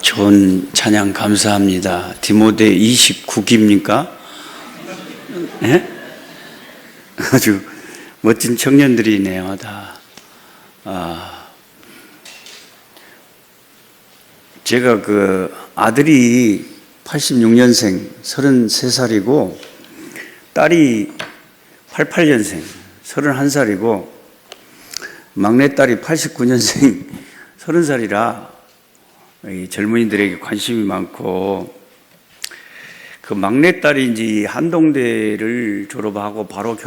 좋은 찬양 감사합니다. 디모데 29기입니까? 네? 아주 멋진 청년들이네요, 다. 제가 아들이 86년생 33살이고, 딸이 88년생 31살이고, 막내딸이 89년생 30살이라 이 젊은이들에게 관심이 많고, 그 막내딸이 이제 한동대를 졸업하고 바로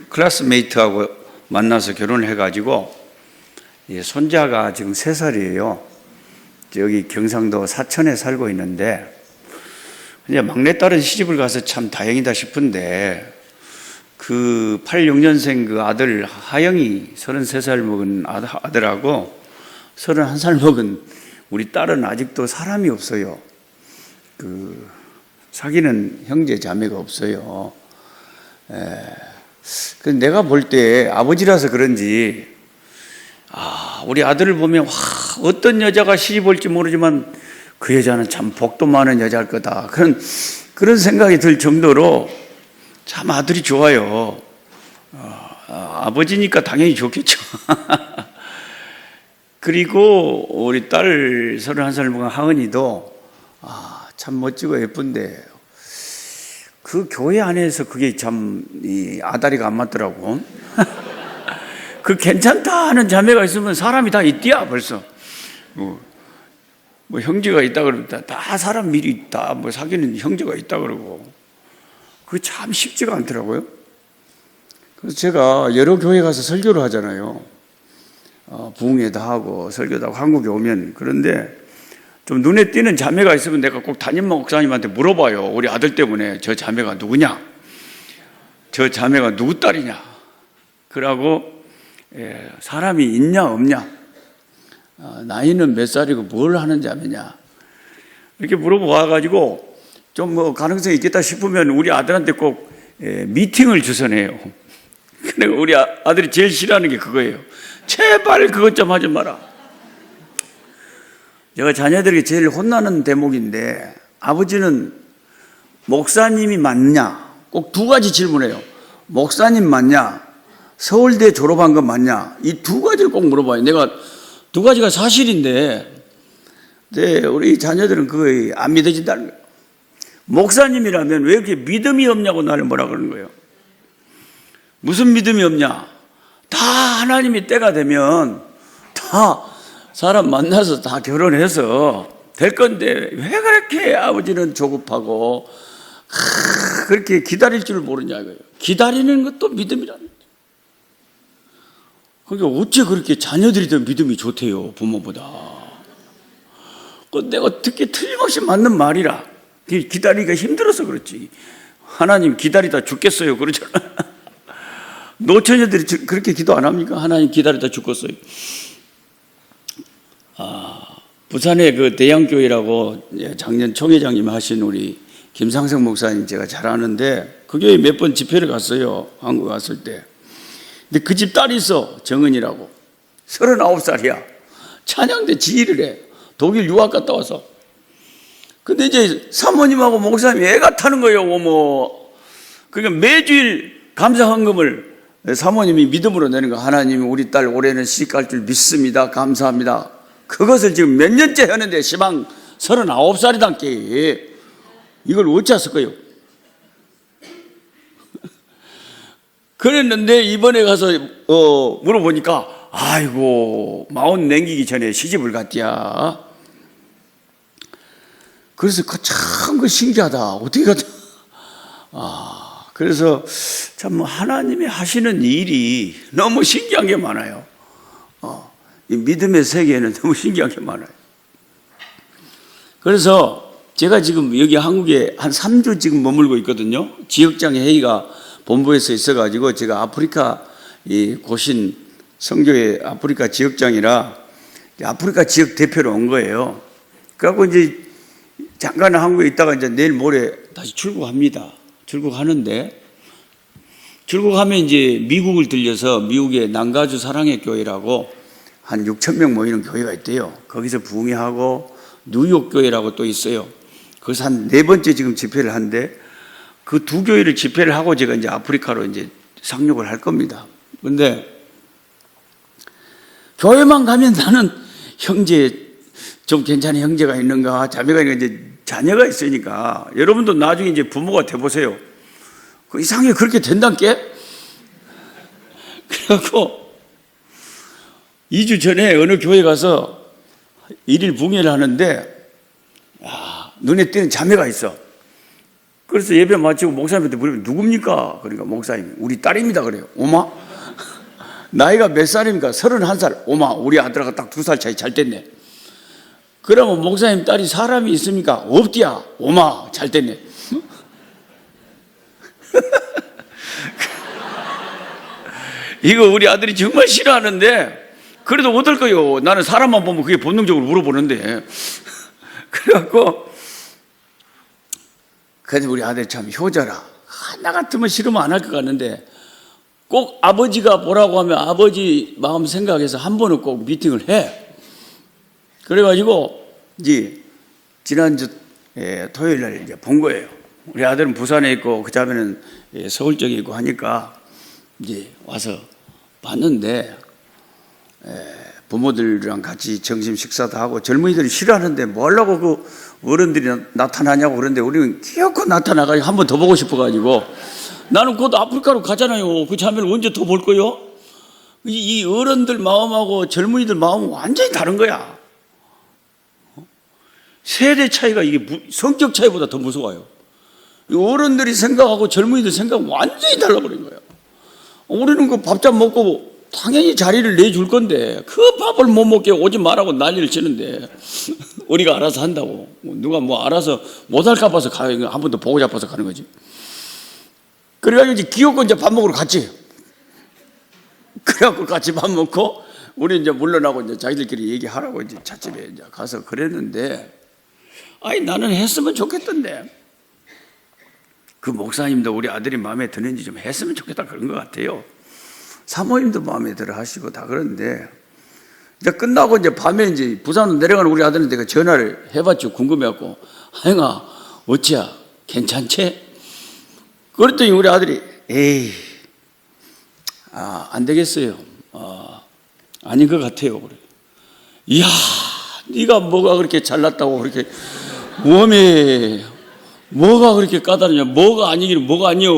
클래스메이트하고 만나서 결혼을 해가지고, 손자가 지금 3살이에요. 여기 경상도 사천에 살고 있는데, 이제 막내딸은 시집을 가서 참 다행이다 싶은데, 그 86년생 그 아들 하영이 33살 먹은 아들하고 31살 먹은 우리 딸은 아직도 사람이 없어요. 사귀는 형제 자매가 없어요. 내가 볼 때 아버지라서 그런지, 우리 아들을 보면, 어떤 여자가 시집 올지 모르지만 그 여자는 참 복도 많은 여자일 거다. 그런 생각이 들 정도로 참 아들이 좋아요. 아버지니까 당연히 좋겠죠. 그리고 우리 딸 31살 먹은 하은이도 참 멋지고 예쁜데, 그 교회 안에서 그게 참 아다리가 안 맞더라고. 그 괜찮다 하는 자매가 있으면 사람이 다 있디야 벌써. 뭐 형제가 있다 그러면 다 사람 미리 있다, 뭐 사귀는 형제가 있다 그러고, 그게 참 쉽지가 않더라고요. 그래서 제가 여러 교회 가서 설교를 하잖아요. 부흥회도 하고 설교도 하고 한국에 오면. 그런데 좀 눈에 띄는 자매가 있으면 내가 꼭 담임 목사님한테 물어봐요. 우리 아들 때문에 저 자매가 누구냐? 저 자매가 누구 딸이냐? 그러고 사람이 있냐 없냐? 나이는 몇 살이고 뭘 하는 자매냐? 이렇게 물어봐가지고 좀 뭐 가능성이 있겠다 싶으면 우리 아들한테 꼭 미팅을 주선해요. 그래, 우리 아들이 제일 싫어하는 게 그거예요. 제발 그것 좀 하지 마라. 제가 자녀들에게 제일 혼나는 대목인데, 아버지는 목사님이 맞냐? 꼭 2가지 질문해요. 목사님 맞냐? 서울대 졸업한 거 맞냐? 이 2가지를 꼭 물어봐요. 내가 2가지가 사실인데, 우리 자녀들은 그거 안 믿어진다는 거예요. 목사님이라면 왜 이렇게 믿음이 없냐고 나를 뭐라 그러는 거예요. 무슨 믿음이 없냐? 다 하나님이 때가 되면 다 사람 만나서 다 결혼해서 될 건데, 왜 그렇게 아버지는 조급하고 그렇게 기다릴 줄 모르냐 이거예요. 기다리는 것도 믿음이라는 거예요. 그러니까 어째 그렇게 자녀들이 더 믿음이 좋대요, 부모보다. 내가 듣기 틀림없이 맞는 말이라. 기다리기가 힘들어서 그렇지. 하나님 기다리다 죽겠어요 그러잖아. 노처녀들이 그렇게 기도 안 합니까? 하나님 기다리다 죽겠어요. 부산의 그 대양교회라고 작년 총회장님 하신 우리 김상성 목사님 제가 잘 아는데, 그 교회 몇 번 집회를 갔어요, 한국 갔을 때. 근데 그 집 딸이 있어, 정은이라고. 39살이야. 찬양대 지휘를 해. 독일 유학 갔다 와서. 근데 이제 사모님하고 목사님이 애가 타는 거예요, 어머. 그러니까 매주일 감사헌금을 사모님이 믿음으로 내는 거. 하나님, 우리 딸 올해는 시집갈 줄 믿습니다. 감사합니다. 그것을 지금 몇 년째 하는데, 시방 39살이단께 이걸 어찌 했을까요? 그랬는데 이번에 가서 물어보니까, 아이고, 40 넘기기 전에 시집을 갔디야. 그래서 참 신기하다. 어떻게 갔다. 그래서 참 하나님이 하시는 일이 너무 신기한 게 많아요. 이 믿음의 세계에는 너무 신기한 게 많아요. 그래서 제가 지금 여기 한국에 한 3주 지금 머물고 있거든요. 지역장 회의가 본부에서 있어가지고, 제가 아프리카 고신 성교회 아프리카 지역장이라 아프리카 지역 대표로 온 거예요. 그래갖고 이제 잠깐 한국에 있다가 이제 내일 모레 다시 출국합니다. 출국하는데, 출국하면 이제 미국을 들려서 미국의 난가주 사랑의 교회라고 한 6,000명 모이는 교회가 있대요. 거기서 부흥회하고 뉴욕 교회라고 또 있어요. 그래서 한 4번째 지금 집회를 하는데 그 두 교회를 집회를 하고 제가 이제 아프리카로 이제 상륙을 할 겁니다. 근데 교회만 가면 나는 형제, 좀 괜찮은 형제가 있는가, 자매가 있는가, 이제 자녀가 있으니까 여러분도 나중에 이제 부모가 돼보세요. 그 이상하게 그렇게 된다니까? 그래갖고 2주 전에 어느 교회 가서 일일 붕해를 하는데, 눈에 띄는 자매가 있어. 그래서 예배 마치고 목사님한테 물으면 누굽니까? 그러니까 목사님, 우리 딸입니다. 그래요. 오마? 나이가 몇 살입니까? 31살. 오마, 우리 아들하고 딱 2살 차이 잘 됐네. 그러면 목사님 딸이 사람이 있습니까? 없디야. 오마, 잘 됐네. 이거 우리 아들이 정말 싫어하는데 그래도 어떨 거요? 나는 사람만 보면 그게 본능적으로 물어보는데. 그래갖고 근데 우리 아들 참 효자라. 나 같으면 싫으면 안 할 것 같는데 꼭 아버지가 보라고 하면 아버지 마음 생각해서 한 번은 꼭 미팅을 해. 그래가지고 이제 지난주 토요일 날 이제 본 거예요. 우리 아들은 부산에 있고 그 자매는 서울 쪽에 있고 하니까 이제 와서 봤는데 부모들이랑 같이 점심 식사도 하고 젊은이들이 싫어하는데 뭐 하려고 그 어른들이 나타나냐고 그러는데 우리는 기어코 나타나가지고 한 번 더 보고 싶어가지고 나는 곧 아프리카로 가잖아요. 그 자매를 언제 더 볼 거요? 이 어른들 마음하고 젊은이들 마음은 완전히 다른 거야. 세대 차이가 이게 성격 차이보다 더 무서워요. 어른들이 생각하고 젊은이들 생각은 완전히 달라버린 거예요. 우리는 그 밥잔 먹고 당연히 자리를 내줄 건데 그 밥을 못 먹게 오지 말라고 난리를 치는데 우리가 알아서 한다고. 누가 뭐 알아서 못할까 봐서 가요. 한 번 더 보고 잡아서 가는 거지. 그래가지고 이제 기어코 이제 밥 먹으러 갔지. 그래갖고 같이 밥 먹고 우리 이제 물러나고 이제 자기들끼리 얘기하라고 이제 찻집에 이제 가서 그랬는데, 아니 나는 했으면 좋겠던데 그 목사님도 우리 아들이 마음에 드는지 좀 했으면 좋겠다 그런 것 같아요. 사모님도 마음에 들어 하시고 다 그런데 이제 끝나고 이제 밤에 이제 부산으로 내려가는 우리 아들한테 내가 전화를 해봤죠. 궁금해갖고, 하영아 어찌야 괜찮지? 그랬더니 우리 아들이 에이 안 되겠어요. 아닌 것 같아요. 그래. 이야 네가 뭐가 그렇게 잘났다고 그렇게 몸에 뭐가 그렇게 까다로냐? 뭐가 아니기는 뭐가 아니요?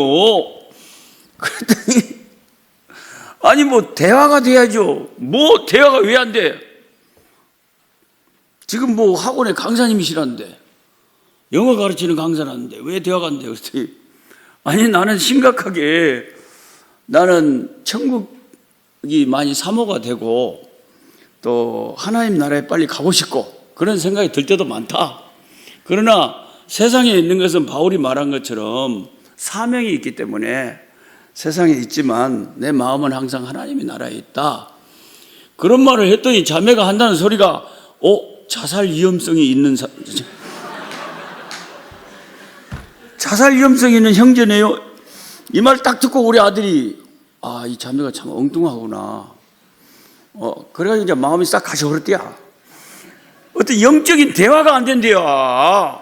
그랬더니 아니 뭐 대화가 돼야죠. 뭐 대화가 왜 안 돼? 지금 뭐 학원에 강사님이시라는데 영어 가르치는 강사라는데 왜 대화가 안 돼? 그랬더니 아니 나는 심각하게 나는 천국이 많이 사모가 되고 또 하나님 나라에 빨리 가고 싶고 그런 생각이 들 때도 많다. 그러나 세상에 있는 것은 바울이 말한 것처럼 사명이 있기 때문에 세상에 있지만 내 마음은 항상 하나님의 나라에 있다. 그런 말을 했더니 자매가 한다는 소리가 자살 위험성이 있는 자살 위험성이 있는 형제네요. 이 말 딱 듣고 우리 아들이 이 자매가 참 엉뚱하구나. 그래가지고 이제 마음이 싹 가셔버렸대야. 어떤 영적인 대화가 안 된대요.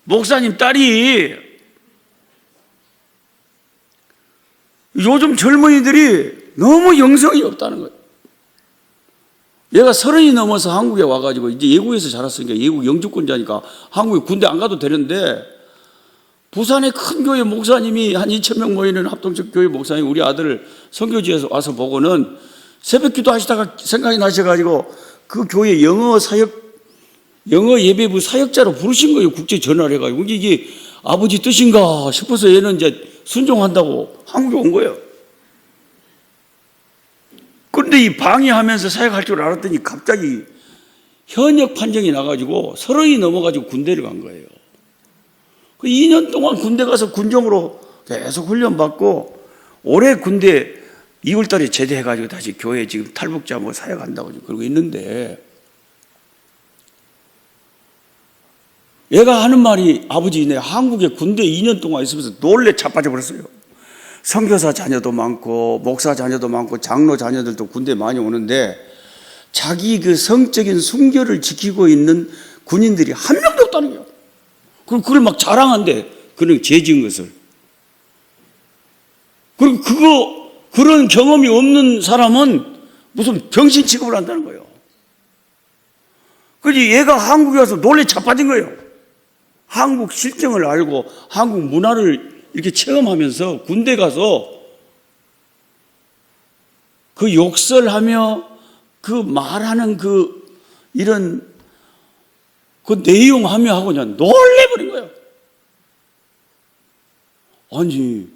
목사님 딸이 요즘 젊은이들이 너무 영성이 없다는 거예요. 얘가 30이 넘어서 한국에 와가지고 이제 예국에서 자랐으니까 예국 영주권자니까 한국에 군대 안 가도 되는데 부산의 큰 교회 목사님이 한 2,000명 모이는 합동적 교회 목사님 우리 아들을 선교지에서 와서 보고는 새벽 기도 하시다가 생각이 나셔가지고 그 교회 영어 예배부 사역자로 부르신 거예요. 국제 전화를 해가지고 이게 아버지 뜻인가 싶어서 얘는 이제 순종한다고 한국에 온 거예요. 그런데 이 방해하면서 사역할 줄 알았더니 갑자기 현역 판정이 나가지고 30이 넘어가지고 군대를 간 거예요. 그 2년 동안 군대 가서 군종으로 계속 훈련받고 올해 군대 2월 달에 제대해가지고 다시 교회 지금 탈북자 뭐 사역한다고 그러고 있는데 얘가 하는 말이 아버지 내 한국에 군대 2년 동안 있으면서 놀래 자빠져 버렸어요. 선교사 자녀도 많고 목사 자녀도 많고 장로 자녀들도 군대 많이 오는데 자기 그 성적인 순결을 지키고 있는 군인들이 한 명도 없다는 거예요. 그럼 그걸 막 자랑한대. 그런 죄 지은 것을. 그리고 그런 경험이 없는 사람은 무슨 병신 취급을 한다는 거예요. 그래서 얘가 한국에 와서 놀래 자빠진 거예요. 한국 실정을 알고 한국 문화를 이렇게 체험하면서 군대 가서 그 욕설하며 그 말하는 그 이런 그 내용하며 하고 그냥 놀래버린 거예요. 아니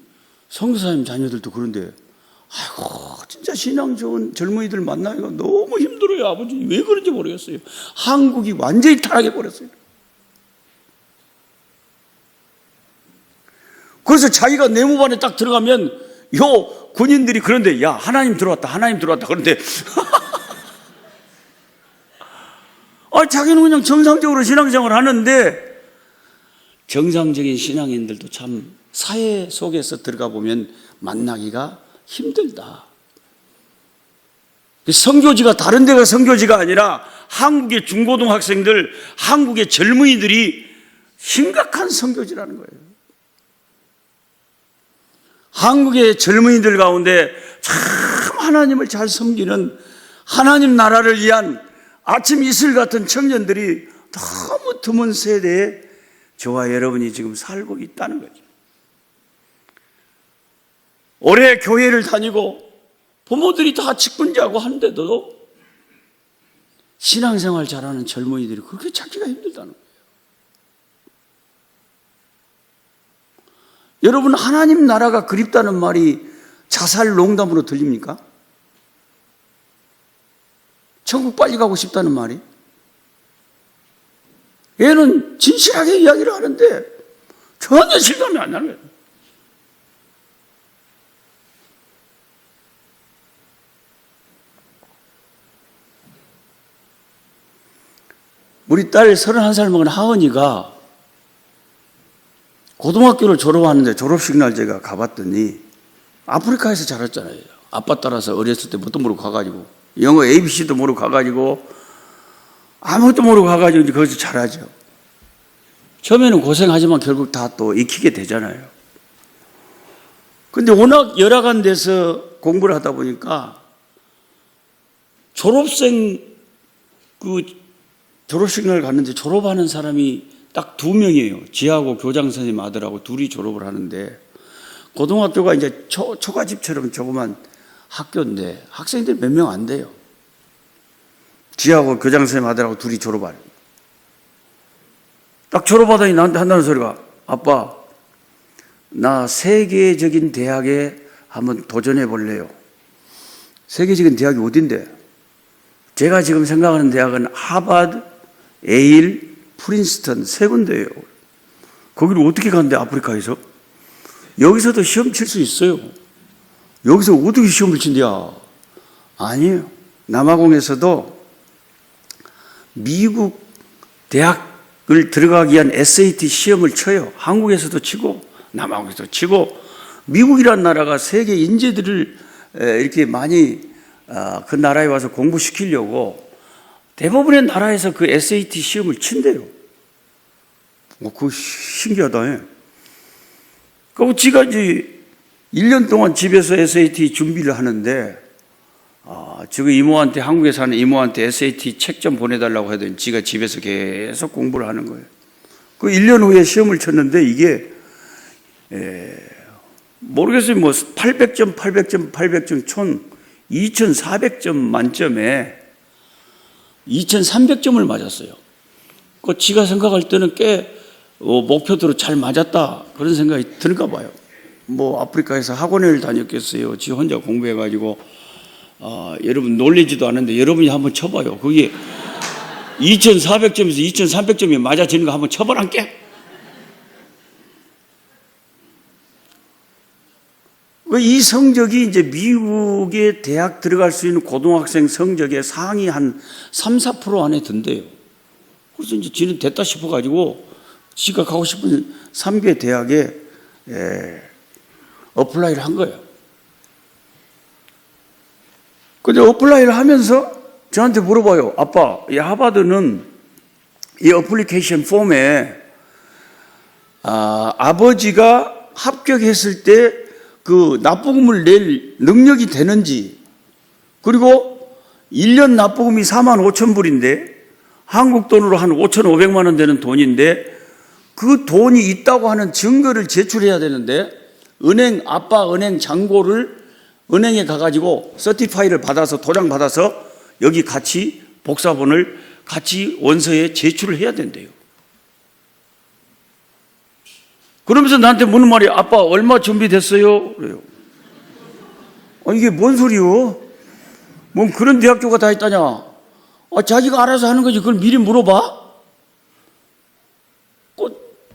선교사님 자녀들도 그런데 아이고 진짜 신앙 좋은 젊은이들 만나기가 너무 힘들어요. 아버지 왜 그런지 모르겠어요. 한국이 완전히 타락해 버렸어요. 그래서 자기가 내무반에 딱 들어가면 요 군인들이 그런데 야 하나님 들어왔다 하나님 들어왔다 그런데 자기는 그냥 정상적으로 신앙생활을 하는데 정상적인 신앙인들도 참 사회 속에서 들어가 보면 만나기가 힘들다. 선교지가 다른 데가 선교지가 아니라 한국의 중고등학생들, 한국의 젊은이들이 심각한 선교지라는 거예요. 한국의 젊은이들 가운데 참 하나님을 잘 섬기는 하나님 나라를 위한 아침 이슬 같은 청년들이 너무 드문 세대에 저와 여러분이 지금 살고 있다는 거죠. 오래 교회를 다니고 부모들이 다 직분자고 하는데도 신앙생활 잘하는 젊은이들이 그렇게 찾기가 힘들다는 거예요. 여러분 하나님 나라가 그립다는 말이 자살 농담으로 들립니까? 천국 빨리 가고 싶다는 말이? 얘는 진실하게 이야기를 하는데 전혀 실감이 안 나는 거예요. 우리 딸 31살 먹은 하은이가 고등학교를 졸업하는데 졸업식 날 제가 가봤더니 아프리카에서 자랐잖아요. 아빠 따라서 어렸을 때 뭣도 모르고 가가지고 영어 ABC도 모르고 가가지고 아무것도 모르고 가가지고 이제 거기서 자라죠. 처음에는 고생하지만 결국 다 또 익히게 되잖아요. 근데 워낙 열악한 데서 공부를 하다 보니까 졸업생 그 졸업식 날 갔는데 졸업하는 사람이 딱 2명이에요. 지하고 교장 선생님 아들하고 둘이 졸업을 하는데 고등학교가 이제 초가집처럼 조그만 학교인데 학생들이 몇 명 안 돼요. 지하고 교장 선생님 아들하고 둘이 졸업하래. 딱 졸업하더니 나한테 한다는 소리가 아빠 나 세계적인 대학에 한번 도전해 볼래요. 세계적인 대학이 어딘데? 제가 지금 생각하는 대학은 하버드, 예일, 프린스턴 3군데예요. 거기를 어떻게 간대 아프리카에서? 여기서도 시험 칠 수 있어요. 여기서 어떻게 시험을 친대야? 아니에요. 남아공에서도 미국 대학을 들어가기 위한 SAT 시험을 쳐요. 한국에서도 치고 남아공에서도 치고 미국이란 나라가 세계 인재들을 이렇게 많이 그 나라에 와서 공부시키려고 대부분의 나라에서 그 SAT 시험을 친대요. 그거 신기하다. 그리고 지가 이제 1년 동안 집에서 SAT 준비를 하는데, 지금 이모한테, 한국에 사는 이모한테 SAT 책 좀 보내달라고 하더니 지가 집에서 계속 공부를 하는 거예요. 그 1년 후에 시험을 쳤는데 이게, 모르겠어요. 뭐 800점, 800점, 800점 총 2400점 만점에 2300점을 맞았어요. 그 지가 생각할 때는 꽤 목표대로 잘 맞았다 그런 생각이 드는가 봐요. 뭐 아프리카에서 학원을 다녔겠어요. 지 혼자 공부해가지고 여러분 놀리지도 않은데 여러분이 한번 쳐봐요. 그게 2400점에서 2300점이 맞아지는 거 한번 쳐보란께. 이 성적이 이제 미국의 대학 들어갈 수 있는 고등학생 성적의 상위 한 3, 4% 안에 든대요. 그래서 이제 지는 됐다 싶어가지고 지가 가고 싶은 3개 대학에 어플라이를 한 거예요. 근데 어플라이를 하면서 저한테 물어봐요. 아빠, 이 하버드는 이 어플리케이션 폼에 아버지가 합격했을 때 그 납부금을 낼 능력이 되는지, 그리고 1년 납부금이 4만 5천 불인데 한국 돈으로 한 5,500만 원 되는 돈인데 그 돈이 있다고 하는 증거를 제출해야 되는데 아빠 은행 잔고를 은행에 가가지고 서티파이를 받아서 도장 받아서 여기 같이 복사본을 같이 원서에 제출을 해야 된대요. 그러면서 나한테 묻는 말이 아빠 얼마 준비됐어요? 그래요. 이게 뭔 소리요? 뭐 그런 대학교가 다 있다냐? 자기가 알아서 하는 거지 그걸 미리 물어봐?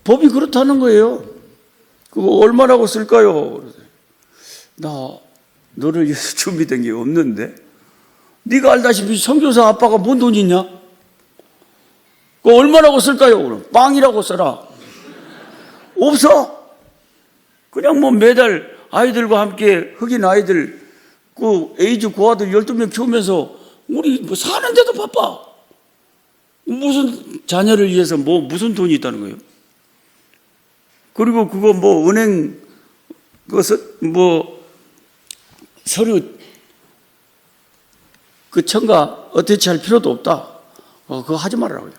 법이 그렇다는 거예요. 그거 얼마라고 쓸까요? 나 너를 위해서 준비된 게 없는데 네가 알다시피 선교사 아빠가 뭔 돈이 있냐? 그거 얼마라고 쓸까요? 그럼 빵이라고 써라. 없어. 그냥 뭐 매달 아이들과 함께 흑인 아이들 그 에이즈 고아들 12명 키우면서 우리 뭐 사는데도 바빠. 무슨 자녀를 위해서 무슨 돈이 있다는 거예요? 그리고 그거 은행 서류 그 첨가 어떻게 할 필요도 없다. 그거 하지 말라고요.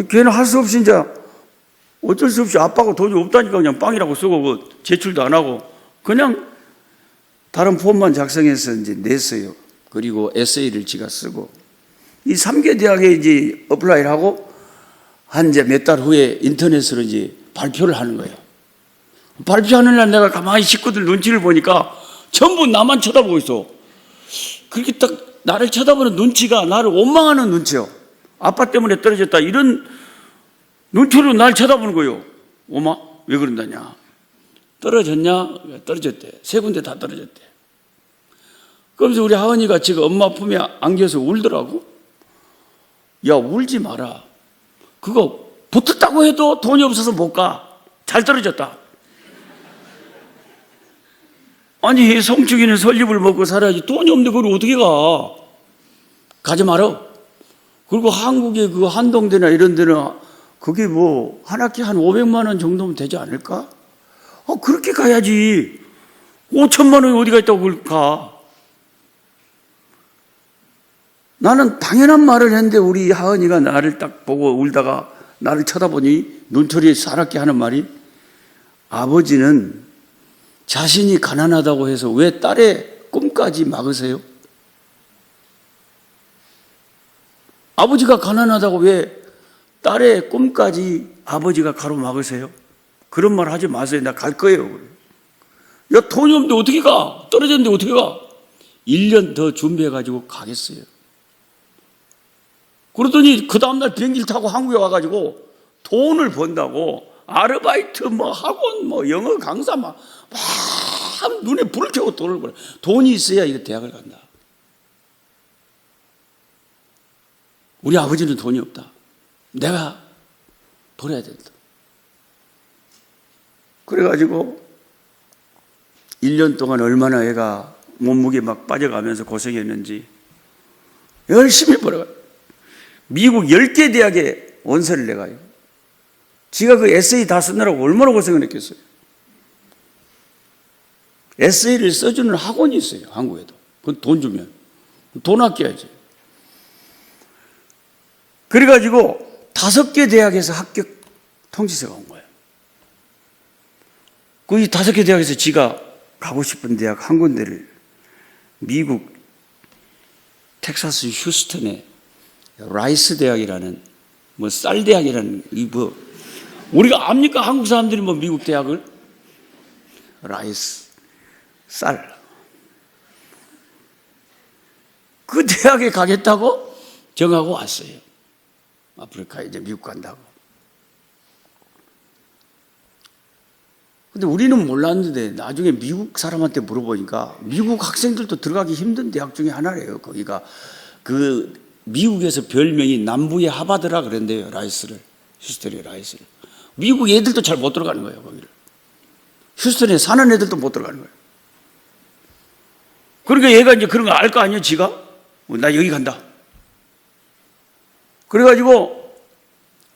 걔는 할 수 없이 이제 어쩔 수 없이 아빠가 돈이 없다니까 그냥 빵이라고 쓰고 제출도 안 하고 그냥 다른 폼만 작성해서 이제 냈어요. 그리고 에세이를 지가 쓰고 이 3개 대학에 이제 어플라이를 하고 한 이제 몇 달 후에 인터넷으로 이제 발표를 하는 거예요. 발표하는 날 내가 가만히 식구들 눈치를 보니까 전부 나만 쳐다보고 있어. 그렇게 딱 나를 쳐다보는 눈치가 나를 원망하는 눈치요. 아빠 때문에 떨어졌다 이런 눈초리로 날 쳐다보는 거예요. 엄마 왜 그런다냐? 떨어졌냐? 떨어졌대. 3군데 다 떨어졌대. 그러면서 우리 하은이가 지금 엄마 품에 안겨서 울더라고. 야 울지 마라. 그거 붙었다고 해도 돈이 없어서 못 가. 잘 떨어졌다. 아니 성충이는 설립을 먹고 살아야지 돈이 없는데 그걸 어떻게 가? 가지 마라. 그리고 한국의 그 한동대나 이런 데는 그게 한 학기 한 500만 원 정도면 되지 않을까? 그렇게 가야지. 5천만 원이 어디가 있다고 그걸 가. 나는 당연한 말을 했는데 우리 하은이가 나를 딱 보고 울다가 나를 쳐다보니 눈초리에 싸납게 하는 말이 아버지는 자신이 가난하다고 해서 왜 딸의 꿈까지 막으세요? 아버지가 가난하다고 왜 딸의 꿈까지 아버지가 가로막으세요? 그런 말 하지 마세요. 나 갈 거예요. 야 돈이 없는데 어떻게 가? 떨어졌는데 어떻게 가? 1년 더 준비해가지고 가겠어요. 그러더니 그 다음날 비행기를 타고 한국에 와가지고 돈을 번다고 아르바이트 학원 영어 강사 막 눈에 불을 켜고 돈을 벌어. 돈이 있어야 이거 대학을 간다. 우리 아버지는 돈이 없다. 내가 돌아야 된다. 그래가지고 1년 동안 얼마나 애가 몸무게 막 빠져가면서 고생했는지 열심히 벌어가요. 미국 10개 대학에 원서를 내가요. 지가 그 에세이 다 쓰느라고 얼마나 고생을 했겠어요. 에세이를 써주는 학원이 있어요. 한국에도. 그건 돈 주면. 돈 아껴야지. 그래가지고 5개 대학에서 합격 통지서가 온 거예요. 그 5개 대학에서 지가 가고 싶은 대학 한 군데를 미국 텍사스 휴스턴에 라이스 대학이라는 쌀 대학이라는 우리가 압니까? 한국 사람들이 미국 대학을 라이스 쌀 그 대학에 가겠다고 정하고 왔어요. 아프리카에 이제 미국 간다고. 근데 우리는 몰랐는데 나중에 미국 사람한테 물어보니까 미국 학생들도 들어가기 힘든 대학 중에 하나래요. 거기가 그 미국에서 별명이 남부의 하버드라 그랬는데요. 라이스를. 휴스턴의 라이스를. 미국 애들도 잘 못 들어가는 거예요. 거기를. 휴스턴에 사는 애들도 못 들어가는 거예요. 그러니까 얘가 이제 그런 거 알 거 아니에요. 지가. 나 여기 간다. 그래가지고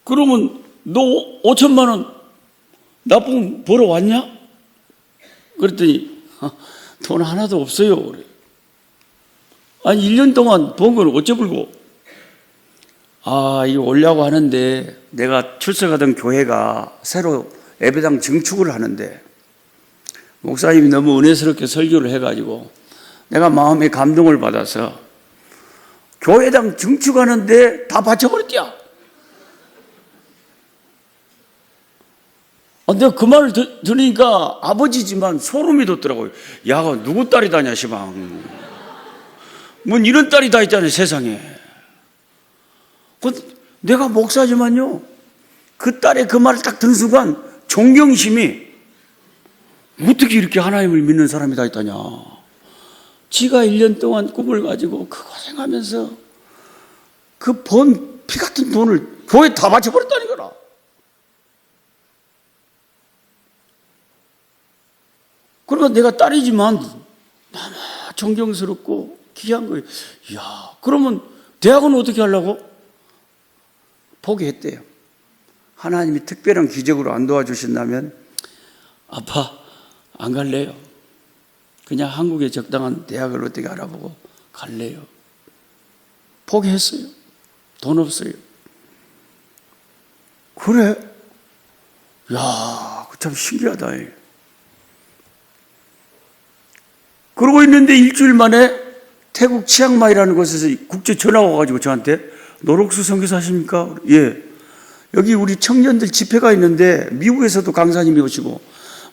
그러면 너 5천만 원 납부금 벌어 왔냐? 그랬더니 돈 하나도 없어요. 그래. 아니 1년 동안 번 건 어째 불고? 이거 오려고 하는데 내가 출석하던 교회가 새로 예배당 증축을 하는데 목사님이 너무 은혜스럽게 설교를 해가지고 내가 마음에 감동을 받아서 교회당 증축하는데 다 바쳐버렸디야. 내가 그 말을 들으니까 아버지지만 소름이 돋더라고요. 야, 누구 딸이다냐 시방. 뭐 이런 딸이 다 있잖아요 세상에. 내가 목사지만요 그 딸의 그 말을 딱 듣는 순간 존경심이, 어떻게 이렇게 하나님을 믿는 사람이 다 있다냐. 지가 1년 동안 꿈을 가지고 그 고생하면서 그 번 피 같은 돈을 교회에 다 바쳐버렸다는 거라. 그러니까 내가 딸이지만 너무 존경스럽고 귀한 거예요. 이야, 그러면 대학은 어떻게 하려고? 포기했대요. 하나님이 특별한 기적으로 안 도와주신다면 아빠 안 갈래요. 그냥 한국에 적당한 대학을 어떻게 알아보고 갈래요. 포기했어요. 돈 없어요. 그래? 야, 참 신기하다. 그러고 있는데 일주일 만에 태국 치앙마이라는 곳에서 국제 전화가 와가지고 저한테 노록수 선교사 하십니까? 예. 여기 우리 청년들 집회가 있는데 미국에서도 강사님이 오시고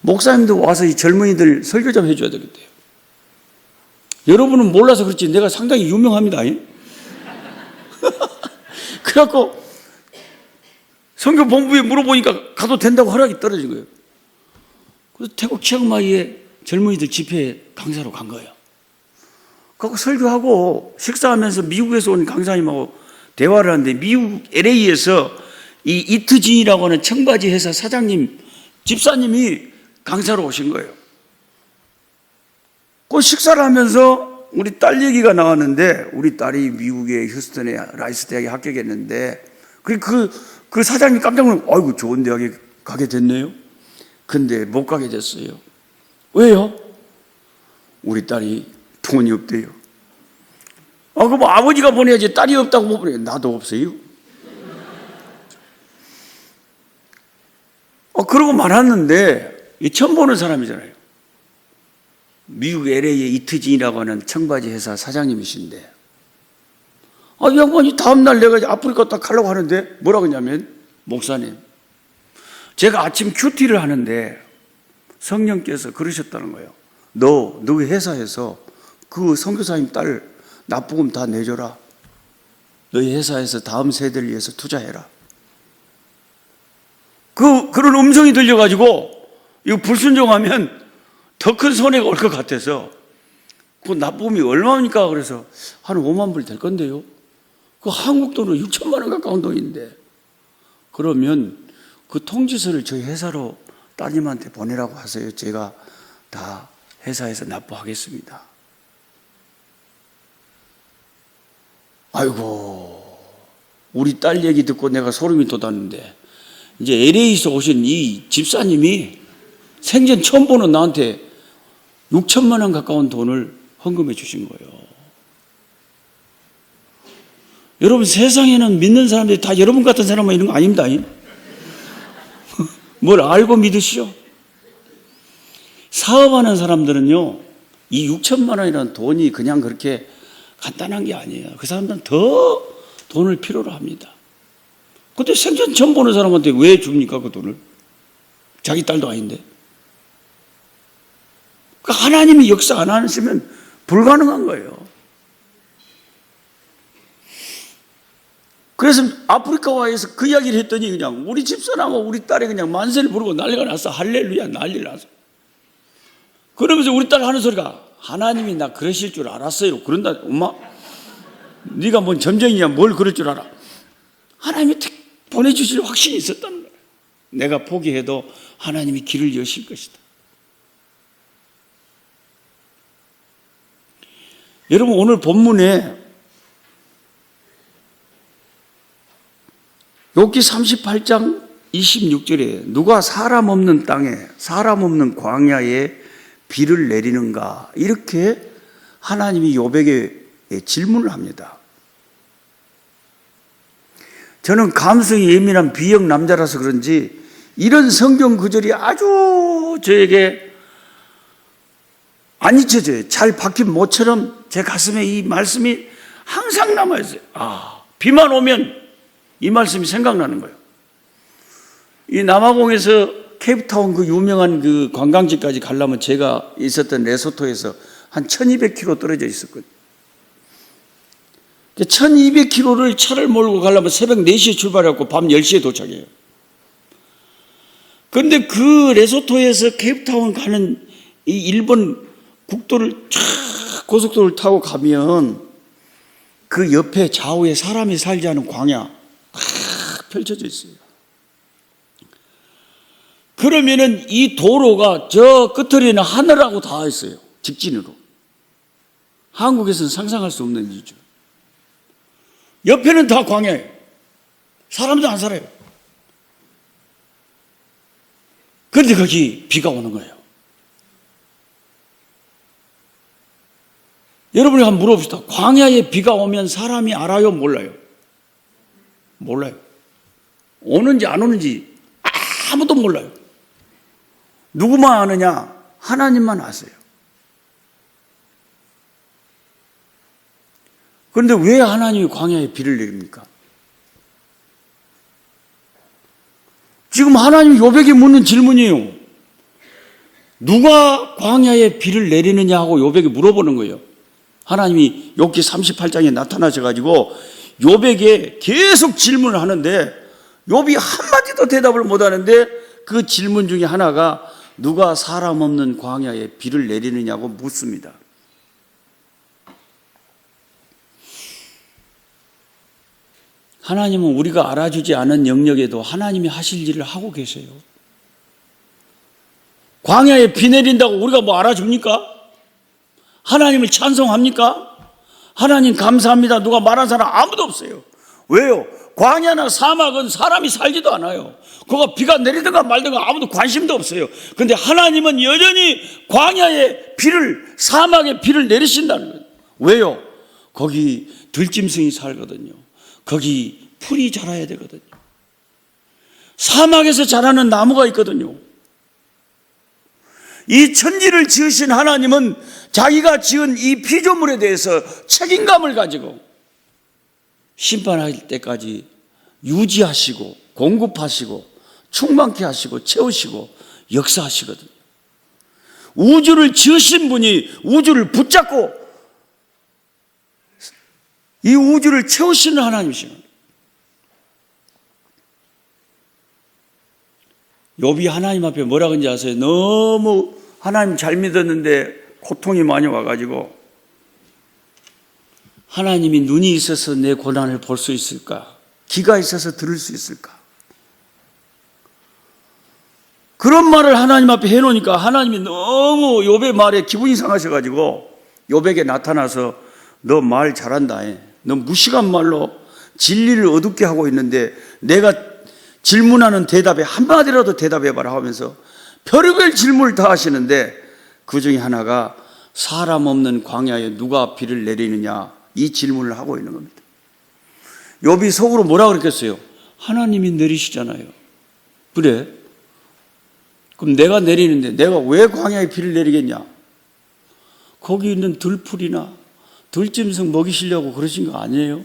목사님도 와서 이 젊은이들 설교 좀 해줘야 되겠대요. 여러분은 몰라서 그렇지 내가 상당히 유명합니다. 그래갖고 선교 본부에 물어보니까 가도 된다고 허락이 떨어진 거예요. 그래서 태국 치앙마이에 젊은이들 집회에 강사로 간 거예요. 그거 설교하고 식사하면서 미국에서 온 강사님하고 대화를 하는데 미국 LA에서 이 이트진이라고 하는 청바지 회사 사장님, 집사님이 강사로 오신 거예요. 그 식사를 하면서 우리 딸 얘기가 나왔는데 우리 딸이 미국의 휴스턴의 라이스 대학에 합격했는데 그 사장님이 깜짝 놀라고 아이고 좋은 대학에 가게 됐네요. 근데 못 가게 됐어요. 왜요? 우리 딸이 돈이 없대요. 그럼 아버지가 보내야지 딸이 없다고 못 보내요. 나도 없어요. 그러고 말았는데 처음 보는 사람이잖아요. 미국 LA의 이트진이라고 하는 청바지 회사 사장님이신데 이 양반이 다음날 내가 아프리카 딱 가려고 하는데 뭐라고 하냐면 목사님 제가 아침 큐티를 하는데 성령께서 그러셨다는 거예요. 너희 회사에서 그 선교사님 딸 납부금 다 내줘라. 너희 회사에서 다음 세대를 위해서 투자해라. 그런 음성이 들려가지고 이거 불순종하면 더 큰 손해가 올 것 같아서 그 납부금이 얼마입니까? 그래서 한 5만 불 될 건데요. 그 한국 돈으로 6천만 원 가까운 돈인데 그러면 그 통지서를 저희 회사로 따님한테 보내라고 하세요. 제가 다 회사에서 납부하겠습니다. 아이고, 우리 딸 얘기 듣고 내가 소름이 돋았는데 이제 LA에서 오신 이 집사님이 생전 처음 보는 나한테 6천만 원 가까운 돈을 헌금해 주신 거예요. 여러분 세상에는 믿는 사람들이 다 여러분 같은 사람만 있는 거 아닙니다. 뭘 알고 믿으시오? 사업하는 사람들은요, 이 6천만 원이라는 돈이 그냥 그렇게 간단한 게 아니에요. 그 사람들은 더 돈을 필요로 합니다. 근데 생전 처음 보는 사람한테 왜 줍니까, 그 돈을? 자기 딸도 아닌데. 그러니까 하나님이 역사 안 하시면 불가능한 거예요. 그래서 아프리카와에서 그 이야기를 했더니 그냥 우리 집사람하고 우리 딸이 그냥 만세를 부르고 난리가 났어. 할렐루야, 난리를 났어. 그러면서 우리 딸 하는 소리가 하나님이 나 그러실 줄 알았어요. 그런다. 엄마, 네가 뭔 점쟁이냐, 뭘 그럴 줄 알아. 하나님이 보내주실 확신이 있었다는 거예요. 내가 포기해도 하나님이 길을 여실 것이다. 여러분 오늘 본문에 욥기 38장 26절에 누가 사람 없는 땅에, 사람 없는 광야에 비를 내리는가, 이렇게 하나님이 욥에게 질문을 합니다. 저는 감성이 예민한 B형 남자라서 그런지 이런 성경 구절이 아주 저에게 안 잊혀져요. 잘 박힌 모처럼 제 가슴에 이 말씀이 항상 남아있어요. 비만 오면 이 말씀이 생각나는 거예요. 이 남아공에서 케이프타운 그 유명한 그 관광지까지 가려면 제가 있었던 레소토에서 한 1200km 떨어져 있었거든요. 1200km를 차를 몰고 가려면 새벽 4시에 출발해갖고 밤 10시에 도착해요. 그런데 그 레소토에서 케이프타운 가는 이 일본 국도를 쫙 고속도로를 타고 가면 그 옆에 좌우에 사람이 살지 않은 광야 딱 펼쳐져 있어요. 그러면은 이 도로가 저 끝으로는 하늘하고 닿아 있어요. 직진으로. 한국에서는 상상할 수 없는 일이죠. 옆에는 다 광야예요. 사람도 안 살아요. 그런데 거기 비가 오는 거예요. 여러분이 한번 물어봅시다. 광야에 비가 오면 사람이 알아요? 몰라요? 몰라요. 오는지 안 오는지 아무도 몰라요. 누구만 아느냐? 하나님만 아세요. 그런데 왜 하나님이 광야에 비를 내립니까? 지금 하나님이 욥에게 묻는 질문이에요. 누가 광야에 비를 내리느냐 하고 욥에게 물어보는 거예요. 하나님이 욥기 38장에 나타나셔가지고 욥에게 계속 질문을 하는데 욥이 한마디도 대답을 못하는데 그 질문 중에 하나가 누가 사람 없는 광야에 비를 내리느냐고 묻습니다. 하나님은 우리가 알아주지 않은 영역에도 하나님이 하실 일을 하고 계세요. 광야에 비 내린다고 우리가 뭐 알아줍니까? 하나님을 찬송합니까? 하나님 감사합니다. 누가 말한 사람 아무도 없어요. 왜요? 광야나 사막은 사람이 살지도 않아요. 그거 비가 내리든가 말든가 아무도 관심도 없어요. 그런데 하나님은 여전히 광야에 비를, 사막에 비를 내리신다는 거예요. 왜요? 거기 들짐승이 살거든요. 거기 풀이 자라야 되거든요. 사막에서 자라는 나무가 있거든요. 이 천지를 지으신 하나님은 자기가 지은 이 피조물에 대해서 책임감을 가지고 심판할 때까지 유지하시고 공급하시고 충만케 하시고 채우시고 역사하시거든요. 우주를 지으신 분이 우주를 붙잡고 이 우주를 채우시는 하나님이십니다. 욥이 하나님 앞에 뭐라 그런지 아세요? 너무 하나님 잘 믿었는데 고통이 많이 와가지고 하나님이 눈이 있어서 내 고난을 볼 수 있을까? 귀가 있어서 들을 수 있을까? 그런 말을 하나님 앞에 해놓으니까 하나님이 너무 욥의 말에 기분이 상하셔가지고 욥에게 나타나서 너 말 잘한다. 너 무식한 말로 진리를 어둡게 하고 있는데 내가 질문하는 대답에 한마디라도 대답해봐라 하면서 별의별 질문을 다 하시는데 그 중에 하나가 사람 없는 광야에 누가 비를 내리느냐 이 질문을 하고 있는 겁니다. 욥이 속으로 뭐라 그랬겠어요? 하나님이 내리시잖아요. 그래? 그럼 내가 내리는데 내가 왜 광야에 비를 내리겠냐? 거기 있는 들풀이나 들짐승 먹이시려고 그러신 거 아니에요?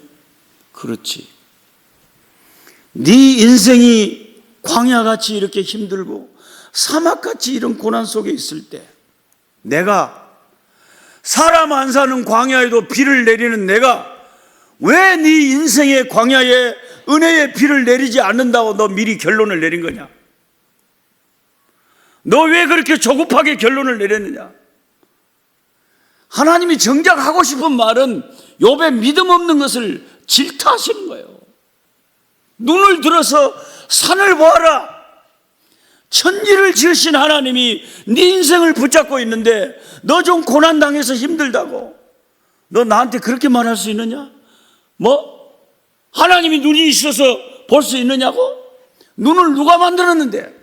그렇지. 네 인생이 광야같이 이렇게 힘들고 사막같이 이런 고난 속에 있을 때 내가 사람 안 사는 광야에도 비를 내리는 내가 왜 네 인생의 광야에 은혜의 비를 내리지 않는다고 너 미리 결론을 내린 거냐? 너 왜 그렇게 조급하게 결론을 내렸느냐? 하나님이 정작 하고 싶은 말은 욥의 믿음 없는 것을 질타하시는 거예요. 눈을 들어서 산을 보아라. 천지를 지으신 하나님이 네 인생을 붙잡고 있는데 너 좀 고난당해서 힘들다고 너 나한테 그렇게 말할 수 있느냐? 뭐? 하나님이 눈이 있어서 볼 수 있느냐고? 눈을 누가 만들었는데?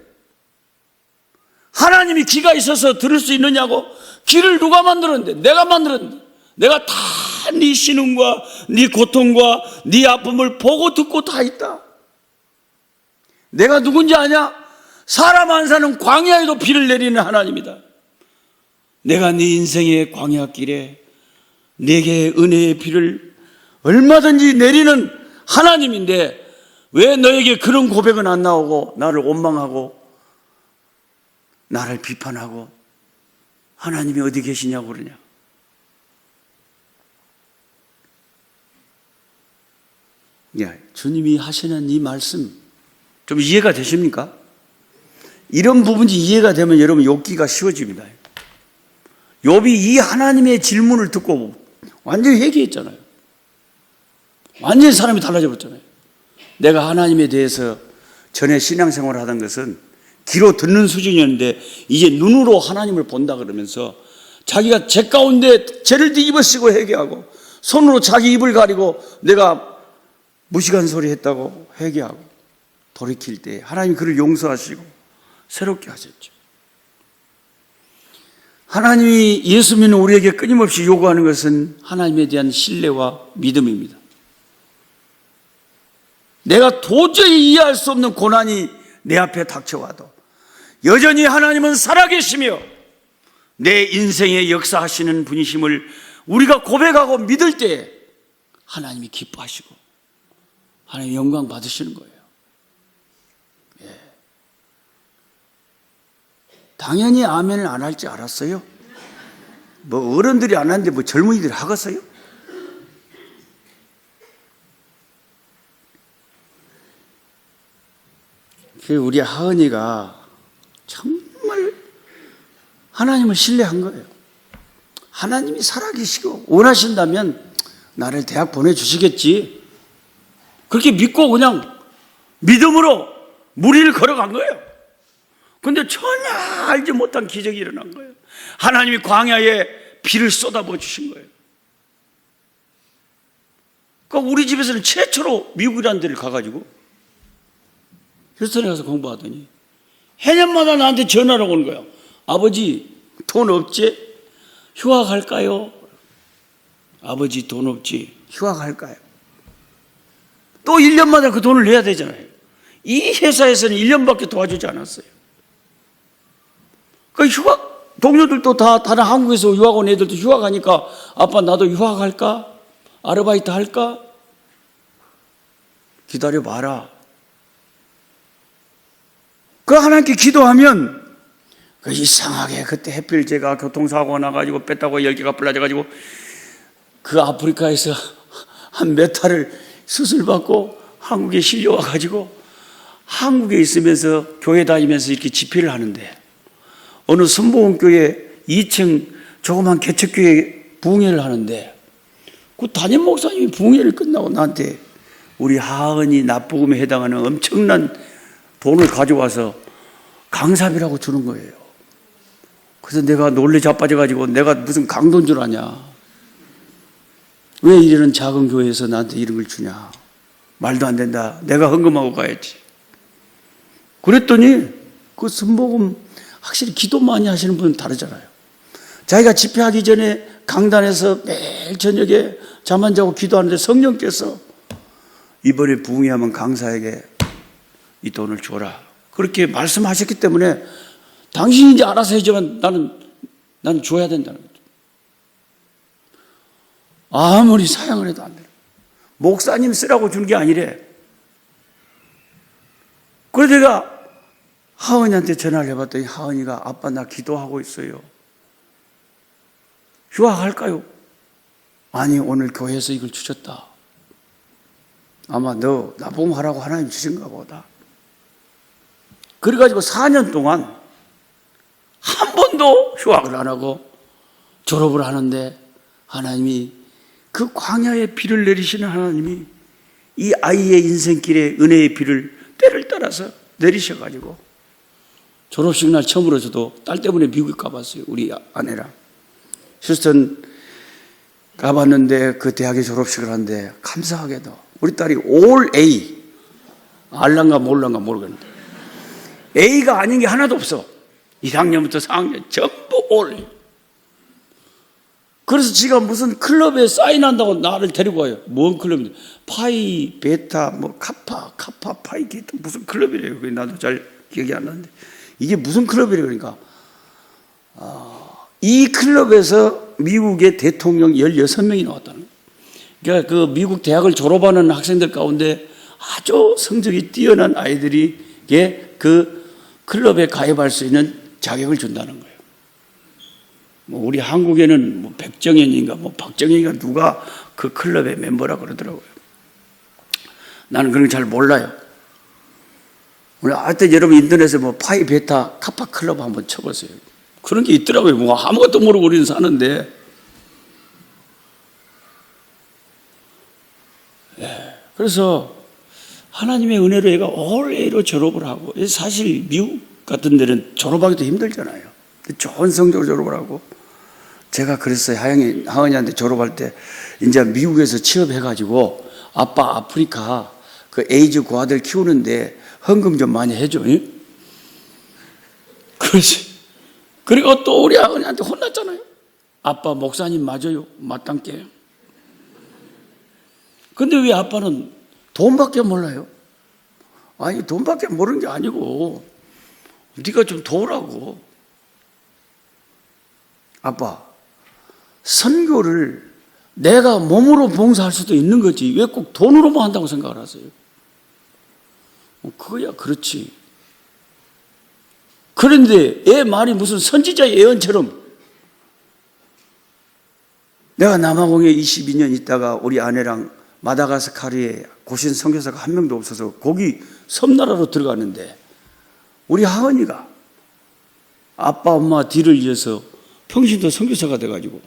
하나님이 귀가 있어서 들을 수 있느냐고? 귀를 누가 만들었는데? 내가 만들었는데. 내가 다 네 신음과 네 고통과 네 아픔을 보고 듣고 다 있다. 내가 누군지 아냐? 사람 안 사는 광야에도 비를 내리는 하나님이다. 내가 네 인생의 광야길에 내게 은혜의 비를 얼마든지 내리는 하나님인데 왜 너에게 그런 고백은 안 나오고 나를 원망하고 나를 비판하고 하나님이 어디 계시냐고 그러냐? 주님이 하시는 이 말씀 좀 이해가 되십니까? 이런 부분이 이해가 되면 여러분 욥기가 쉬워집니다. 욥이 이 하나님의 질문을 듣고 완전히 회개했잖아요. 완전히 사람이 달라져 버렸잖아요. 내가 하나님에 대해서 전에 신앙생활을 하던 것은 귀로 듣는 수준이었는데 이제 눈으로 하나님을 본다 그러면서 자기가 죄 가운데 죄를 뒤집어쓰고 회개하고 손으로 자기 입을 가리고 내가 무식한 소리 했다고 회개하고 돌이킬 때 하나님이 그를 용서하시고 새롭게 하셨죠. 하나님이 예수 믿는 우리에게 끊임없이 요구하는 것은 하나님에 대한 신뢰와 믿음입니다. 내가 도저히 이해할 수 없는 고난이 내 앞에 닥쳐와도 여전히 하나님은 살아계시며 내 인생에 역사하시는 분이심을 우리가 고백하고 믿을 때 하나님이 기뻐하시고 하나님 영광 받으시는 거예요. 예. 당연히 아멘을 안 할 줄 알았어요. 뭐 어른들이 안 하는데 뭐 젊은이들이 하겠어요? 우리 하은이가 정말 하나님을 신뢰한 거예요. 하나님이 살아계시고 원하신다면 나를 대학 보내주시겠지. 그렇게 믿고 그냥 믿음으로 무리를 걸어간 거예요. 근데 전혀 알지 못한 기적이 일어난 거예요. 하나님이 광야에 비를 쏟아부어 주신 거예요. 그러니까 우리 집에서는 최초로 미국이라는 데를 가가지고 휴스턴에 가서 공부하더니 해년마다 나한테 전화를 오는 거예요. 아버지 돈 없지? 휴학할까요? 아버지 돈 없지? 휴학할까요? 또 1년마다 그 돈을 내야 되잖아요. 이 회사에서는 1년밖에 도와주지 않았어요. 그 휴학 동료들도 다 다른 한국에서 유학 온 애들도 휴학하니까 아빠 나도 휴학할까? 아르바이트 할까? 기다려봐라. 그 하나님께 기도하면 그 이상하게 그때 해필 제가 교통사고가 나가지고 뺐다고 열기가 불러져가지고 그 아프리카에서 한 몇 달을 수술받고 한국에 실려와가지고 한국에 있으면서 교회 다니면서 이렇게 집회를 하는데 어느 선보원교회 2층 조그만 개척교회 부흥회를 하는데 그 담임 목사님이 부흥회를 끝나고 나한테 우리 하은이 납부금에 해당하는 엄청난 돈을 가져와서 강사비라고 주는 거예요. 그래서 내가 놀래 자빠져가지고 내가 무슨 강도인 줄 아냐. 왜 이런 작은 교회에서 나한테 이런 걸 주냐. 말도 안 된다. 내가 헌금하고 가야지. 그랬더니 그 선복음 확실히 기도 많이 하시는 분은 다르잖아요. 자기가 집회하기 전에 강단에서 매일 저녁에 잠 안 자고 기도하는데 성령께서 이번에 부흥회하면 강사에게 이 돈을 줘라. 그렇게 말씀하셨기 때문에 당신이 이제 알아서 해야지만 나는 줘야 된다는 거죠. 아무리 사양을 해도 안 돼요. 목사님 쓰라고 준 게 아니래. 그래서 내가 하은이한테 전화를 해봤더니 하은이가 아빠 나 기도하고 있어요. 휴학할까요? 아니 오늘 교회에서 이걸 주셨다. 아마 너 납부금하라고 하나님 주신가 보다. 그래가지고 4년 동안 한 번도 휴학을 안 하고 졸업을 하는데 하나님이 그 광야에 비를 내리시는 하나님이 이 아이의 인생길에 은혜의 비를 때를 따라서 내리셔가지고 졸업식 날 처음으로 저도 딸 때문에 미국 가봤어요. 우리 아내랑 휴스턴 가봤는데 그 대학에 졸업식을 하는데 감사하게도 우리 딸이 올 A 알란가 몰란가 모르겠는데. A가 아닌 게 하나도 없어. 1학년부터 4학년 전부 올. 그래서 지가 무슨 클럽에 사인한다고 나를 데리고 와요. 뭔 클럽인데? 파이, 베타, 뭐 카파, 파이, 베타 무슨 클럽이래요. 그게 나도 잘 기억이 안 나는데 이게 무슨 클럽이래요. 그러니까 이 클럽에서 미국의 대통령 16명이 나왔다는 거예요. 그러니까 그 미국 대학을 졸업하는 학생들 가운데 아주 성적이 뛰어난 아이들에게 그 클럽에 가입할 수 있는 자격을 준다는 거예요. 뭐 우리 한국에는 뭐 백정현인가 뭐 박정현인가 누가 그 클럽의 멤버라 그러더라고요. 나는 그런 거 잘 몰라요. 하여튼 여러분 인터넷에 뭐 파이 베타 카파 클럽 한번 쳐보세요. 그런 게 있더라고요. 뭐 아무것도 모르고 우리는 사는데. 그래서 하나님의 은혜로 얘가 올 A로 졸업을 하고, 사실 미국 같은 데는 졸업하기도 힘들잖아요. 좋은 성적으로 졸업을 하고. 제가 그랬어요. 하은이한테 졸업할 때 이제 미국에서 취업해가지고 아빠 아프리카 그 에이즈 고아들 키우는데 헌금 좀 많이 해줘. 응? 그렇지. 그리고 또 우리 아버지한테 혼났잖아요. 아빠 목사님 맞아요. 마땅게. 근데 왜 아빠는 돈밖에 몰라요? 아니 돈밖에 모르는 게 아니고 네가 좀 도우라고. 아빠 선교를 내가 몸으로 봉사할 수도 있는 거지 왜 꼭 돈으로만 한다고 생각을 하세요? 그거야 그렇지. 그런데 애 말이 무슨 선지자의 예언처럼. 내가 남아공에 22년 있다가 우리 아내랑 마다가스카르에 고신 선교사가 한 명도 없어서 거기 섬나라로 들어갔는데 우리 하은이가 아빠 엄마 뒤를 이어서 평신도 선교사가 돼가지고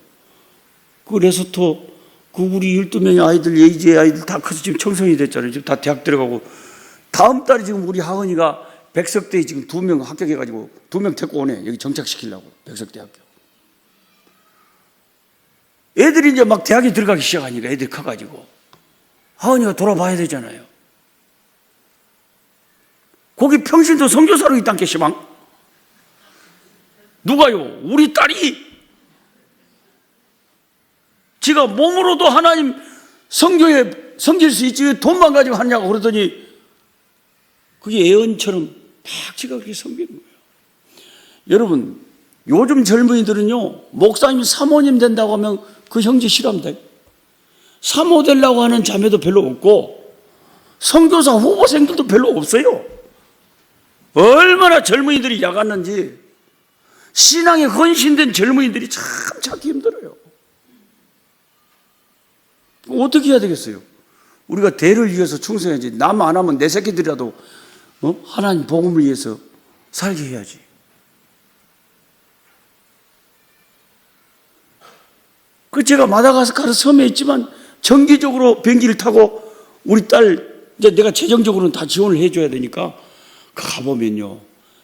그 레소토 그 우리 12명의 아이들 예이지의 아이들 다 커서 지금 청소년이 됐잖아요. 지금 다 대학 들어가고 다음 달에 지금 우리 하은이가 백석대에 지금 2명 합격해가지고 2명 데리고 오네. 여기 정착시키려고 백석대학교. 애들이 이제 막 대학에 들어가기 시작하니까 애들이 커가지고 하은이가 돌아봐야 되잖아요. 거기 평신도 선교사로 있단 게 시방. 누가요? 우리 딸이 지가 몸으로도 하나님 선교에 섬길 수 있지 왜 돈만 가지고 하냐고 그러더니 그게 예언처럼 딱 지가 그렇게 섬기는 거예요. 여러분 요즘 젊은이들은요 목사님 사모님 된다고 하면 그 형제 싫어합니다. 사모 되려고 하는 자매도 별로 없고 선교사 후보생들도 별로 없어요. 얼마나 젊은이들이 야갔는지 신앙에 헌신된 젊은이들이 참 찾기 힘들어요. 어떻게 해야 되겠어요? 우리가 대를 위해서 충성해야지. 남 안 하면 내 새끼들이라도 하나님 복음을 위해서 살게 해야지. 그 제가 마다가스카르 섬에 있지만 정기적으로 비행기를 타고 우리 딸 이제 내가 재정적으로는 다 지원을 해줘야 되니까 가보면요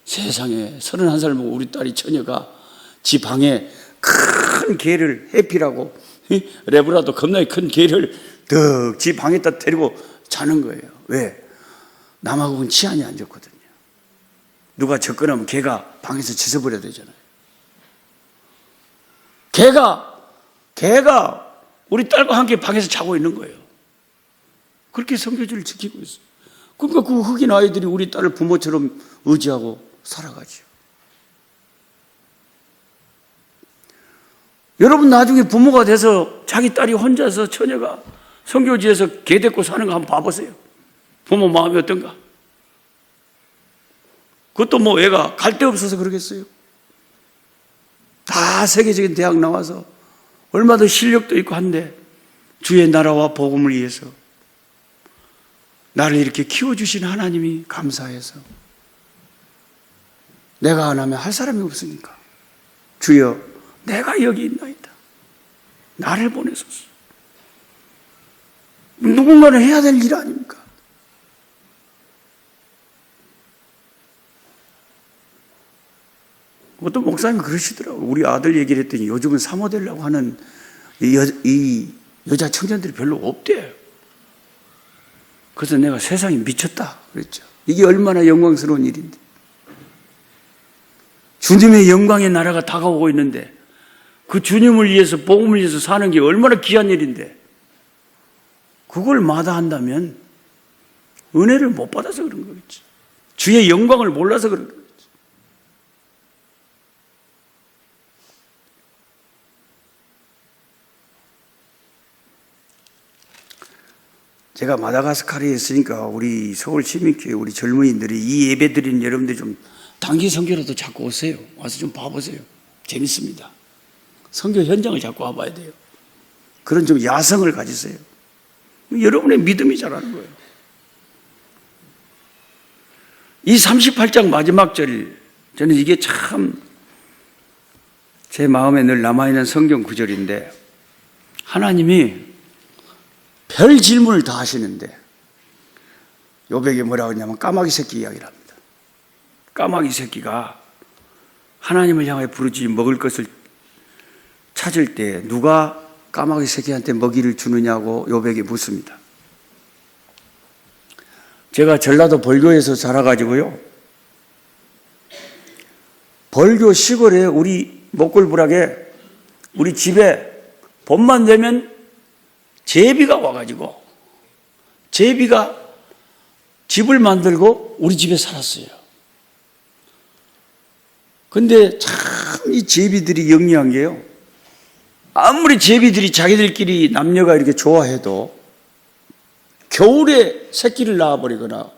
세상에 31살 먹은 우리 딸이 처녀가 지 방에 큰 개를 해피라고 레브라도 겁나게 큰 개를 득 지 방에다 데리고 자는 거예요. 왜? 남하고는 치안이 안 좋거든요. 누가 접근하면 개가 방에서 짖어버려야 되잖아요. 개가 우리 딸과 함께 방에서 자고 있는 거예요. 그렇게 성교주를 지키고 있어요. 그러니까 그 흑인 아이들이 우리 딸을 부모처럼 의지하고 살아가죠. 여러분 나중에 부모가 돼서 자기 딸이 혼자서 처녀가 선교지에서 개 데리고 사는 거 한번 봐보세요. 부모 마음이 어떤가? 그것도 뭐 애가 갈 데 없어서 그러겠어요. 다 세계적인 대학 나와서 얼마나 실력도 있고 한데 주의 나라와 복음을 위해서 나를 이렇게 키워주신 하나님이 감사해서 내가 안 하면 할 사람이 없으니까 주여 내가 여기 있나이다. 나를 보내소서. 누군가는 해야 될 일 아닙니까? 어떤 목사님이 그러시더라고요. 우리 아들 얘기를 했더니 요즘은 사모 되려고 하는 이 여자 청년들이 별로 없대요. 그래서 내가 세상에 미쳤다 그랬죠. 이게 얼마나 영광스러운 일인데. 주님의 영광의 나라가 다가오고 있는데 그 주님을 위해서 복음을 위해서 사는 게 얼마나 귀한 일인데 그걸 마다한다면 은혜를 못 받아서 그런 거겠지. 주의 영광을 몰라서 그런 거겠지. 제가 마다가스카르에 있으니까 우리 서울 시민교회 우리 젊은이들이 이 예배 드리는 여러분들 좀 단기 선교라도 자꾸 오세요. 와서 좀 봐보세요. 재밌습니다. 선교 현장을 자꾸 와봐야 돼요. 그런 좀 야성을 가지세요. 여러분의 믿음이 자라는 거예요. 이 38장 마지막 절, 저는 이게 참 제 마음에 늘 남아있는 성경 구절인데 하나님이 별 질문을 다 하시는데 요백이 뭐라고 하냐면 까마귀 새끼 이야기를 합니다. 까마귀 새끼가 하나님을 향해 부르짖어 먹을 것을 찾을 때 누가 까마귀 새끼한테 먹이를 주느냐고 요백이 묻습니다. 제가 전라도 벌교에서 자라가지고요. 벌교 시골에 우리 목골부락에 우리 집에 봄만 되면 제비가 와가지고 제비가 집을 만들고 우리 집에 살았어요. 근데 참 이 제비들이 영리한 게요. 아무리 제비들이 자기들끼리 남녀가 이렇게 좋아해도 겨울에 새끼를 낳아버리거나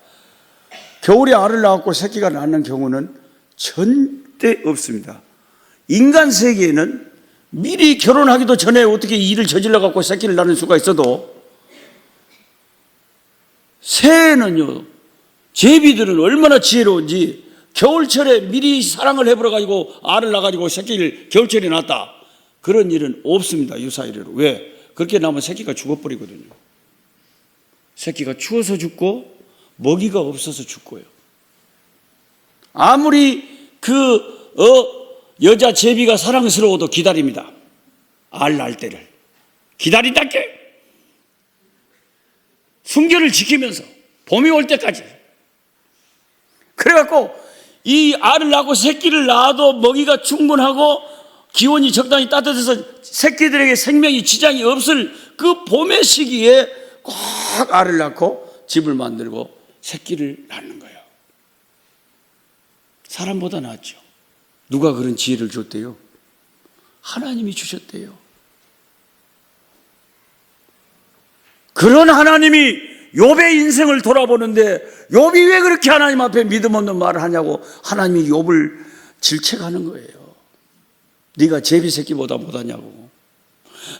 겨울에 알을 낳았고 새끼가 낳는 경우는 절대 없습니다. 인간 세계에는 미리 결혼하기도 전에 어떻게 일을 저질러 갖고 새끼를 낳는 수가 있어도 새는요, 제비들은 얼마나 지혜로운지 겨울철에 미리 사랑을 해버려가지고 알을 낳아가지고 새끼를 겨울철에 낳았다. 그런 일은 없습니다. 유사일로. 왜? 그렇게 나면 새끼가 죽어버리거든요. 새끼가 추워서 죽고 먹이가 없어서 죽고요. 아무리 여자 제비가 사랑스러워도 기다립니다. 알 낳을 때를 기다린다께 순결을 지키면서 봄이 올 때까지. 그래갖고 이 알을 낳고 새끼를 낳아도 먹이가 충분하고 기온이 적당히 따뜻해서 새끼들에게 생명이 지장이 없을 그 봄의 시기에 꼭 알을 낳고 집을 만들고 새끼를 낳는 거예요. 사람보다 낫죠. 누가 그런 지혜를 줬대요? 하나님이 주셨대요. 그런 하나님이 욥의 인생을 돌아보는데 욥이 왜 그렇게 하나님 앞에 믿음 없는 말을 하냐고 하나님이 욥을 질책하는 거예요. 네가 제비 새끼보다 못하냐고.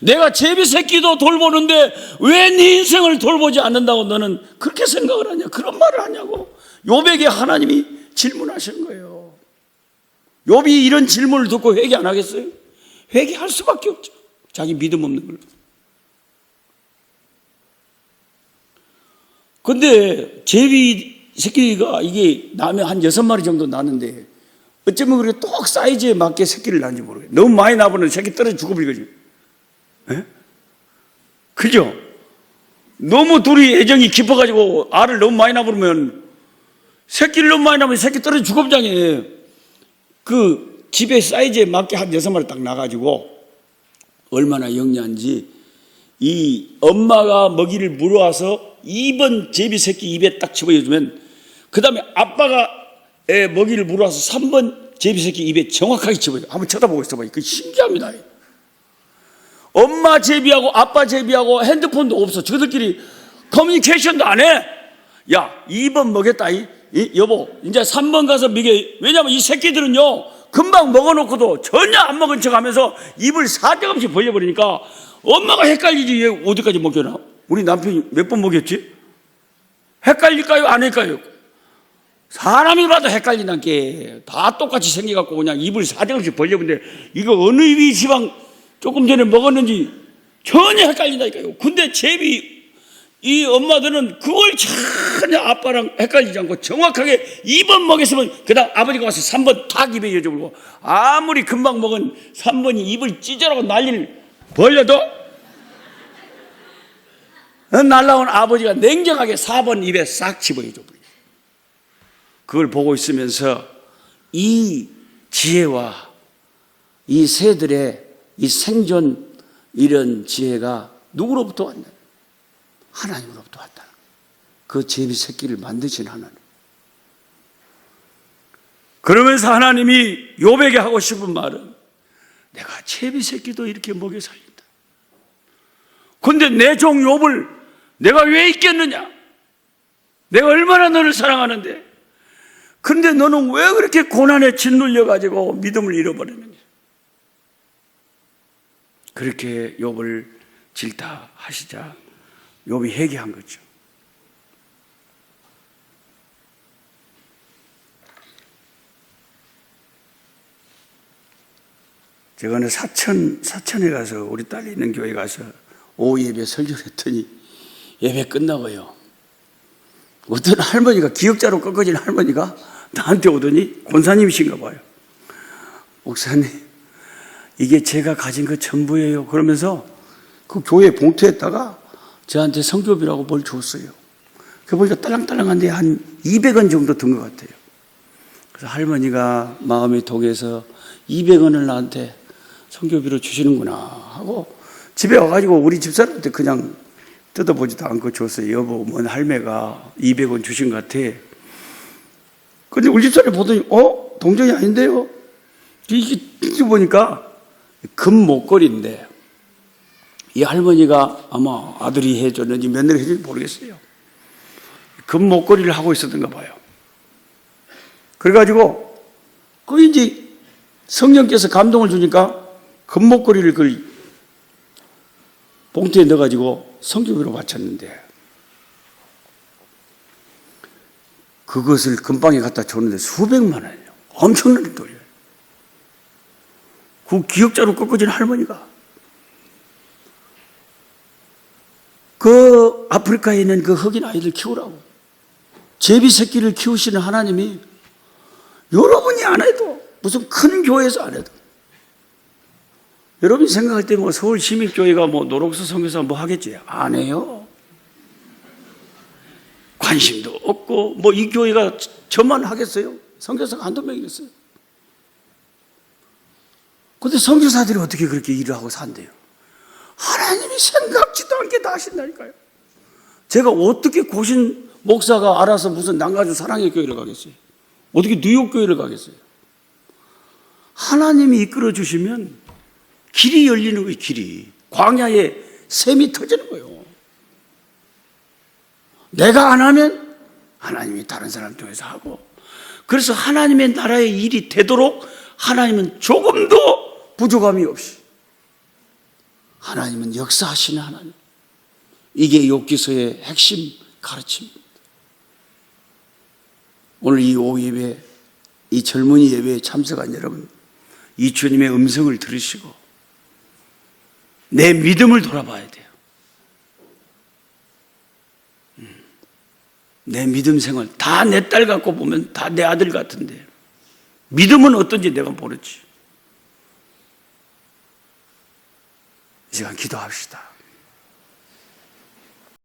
내가 제비 새끼도 돌보는데 왜 네 인생을 돌보지 않는다고 너는 그렇게 생각을 하냐, 그런 말을 하냐고 욥에게 하나님이 질문하신 거예요. 욥이 이런 질문을 듣고 회개 안 하겠어요? 회개할 수밖에 없죠. 자기 믿음 없는 걸로. 근데 제비 새끼가 이게 나면 한 6마리 정도 나는데 어쩌면 그렇게 똑 사이즈에 맞게 새끼를 낳는지 모르겠어요. 너무 많이 나보면 새끼 떨어져 죽어버리거든요. 그죠? 너무 둘이 애정이 깊어가지고 알을 너무 많이 낳으면 새끼를 너무 많이 낳으면 새끼 떨어져 죽어버리잖아요. 그 집에 사이즈에 맞게 한 6마리 딱 나가지고 얼마나 영리한지 이 엄마가 먹이를 물어와서 2번 제비 새끼 입에 딱 집어주면 그 다음에 아빠가 먹이를 물어와서 3번 제비 새끼 입에 정확하게 집어줘요. 한번 쳐다보고 있어봐요. 그 신기합니다. 엄마 제비하고 아빠 제비하고 핸드폰도 없어. 저들끼리 커뮤니케이션도 안 해. 야, 2번 먹였다. 여보, 이제 3번 가서 먹여. 왜냐면 이 새끼들은요, 금방 먹어놓고도 전혀 안 먹은 척 하면서 입을 사정없이 벌려버리니까 엄마가 헷갈리지. 얘 어디까지 먹였나? 우리 남편이 몇 번 먹였지? 헷갈릴까요? 안 헷갈릴까요? 사람이 봐도 헷갈린다는 게 다 똑같이 생겨갖고 그냥 입을 사정없이 벌려버리는데 이거 어느 위 지방 조금 전에 먹었는지 전혀 헷갈린다니까요. 근데 제비 이 엄마들은 그걸 전혀 아빠랑 헷갈리지 않고 정확하게 2번 먹였으면 그 다음 아버지가 와서 3번 탁 입에 여쭤보고 아무리 금방 먹은 3번이 입을 찢어라고 난리를 벌려도 날라온 아버지가 냉정하게 4번 입에 싹 집어줘 버려요. 그걸 보고 있으면서 이 지혜와 이 새들의 이 생존 이런 지혜가 누구로부터 왔냐? 하나님으로부터 왔다. 그 제비 새끼를 만드신 하나님. 그러면서 하나님이 욥에게 하고 싶은 말은 내가 제비 새끼도 이렇게 먹여 살린다. 근데 내 종 욥을 내가 왜 있겠느냐? 내가 얼마나 너를 사랑하는데. 그런데 너는 왜 그렇게 고난에 짓눌려가지고 믿음을 잃어버리느냐? 그렇게 욥을 질타하시자 욥이 회개한 거죠. 제가 어느 사천에 가서 우리 딸이 있는 교회 가서 오후 예배 설교를 했더니 예배 끝나고요. 어떤 할머니가 기역자로 꺾어진 할머니가 나한테 오더니 권사님이신가 봐요. 목사님, 이게 제가 가진 거 전부예요. 그러면서 그 교회 봉투에다가 저한테 성교비라고 뭘 줬어요. 그 보니까 딸랑딸랑한데 한 200원 정도 든 것 같아요. 그래서 할머니가 마음이 동해서 200원을 나한테 성교비로 주시는구나 하고 집에 와가지고 우리 집사람한테 그냥 뜯어보지도 않고 줬어요. 여보, 뭔 할매가 200원 주신 것 같아. 근데 우리 집사람이 보더니 동전이 아닌데요? 이게 보니까 금 목걸이인데 이 할머니가 아마 아들이 해줬는지 며느리 해줬는지 모르겠어요. 금 목걸이를 하고 있었던가 봐요. 그래가지고 그 이제 성령께서 감동을 주니까 금 목걸이를 그 봉투에 넣어가지고 성교비로 바쳤는데 그것을 금방에 갖다 줬는데 수백만 원이에요. 엄청난 돈이에요. 그 기역자로 꺾어진 할머니가 그 아프리카에 있는 그 흑인 아이들 키우라고 제비 새끼를 키우시는 하나님이 여러분이 안 해도 무슨 큰 교회에서 안 해도 여러분이 생각할 때 뭐 서울 시민교회가 뭐 노록서 선교사 뭐 하겠지? 안 해요. 관심도 없고 뭐 이 교회가 저만 하겠어요? 선교사가 한두 명이겠어요? 근데 선교사들이 어떻게 그렇게 일을 하고 산대요? 하나님이 생각지도 않게 다 하신다니까요. 제가 어떻게 고신 목사가 알아서 무슨 남가주 사랑의 교회를 가겠어요? 어떻게 뉴욕 교회를 가겠어요? 하나님이 이끌어 주시면 길이 열리는 거예요. 길이. 광야에 샘이 터지는 거예요. 내가 안 하면 하나님이 다른 사람 통해서 하고, 그래서 하나님의 나라의 일이 되도록 하나님은 조금도 부족함이 없이 하나님은 역사하시는 하나님. 이게 욥기서의 핵심 가르침입니다. 오늘 이 오후 예배, 이 젊은이 예배에 참석한 여러분, 이 주님의 음성을 들으시고 내 믿음을 돌아봐야 돼요. 내 믿음 생활 다 내 딸 갖고 보면 다 내 아들 같은데 믿음은 어떤지 내가 모르지. 이 시간 기도합시다.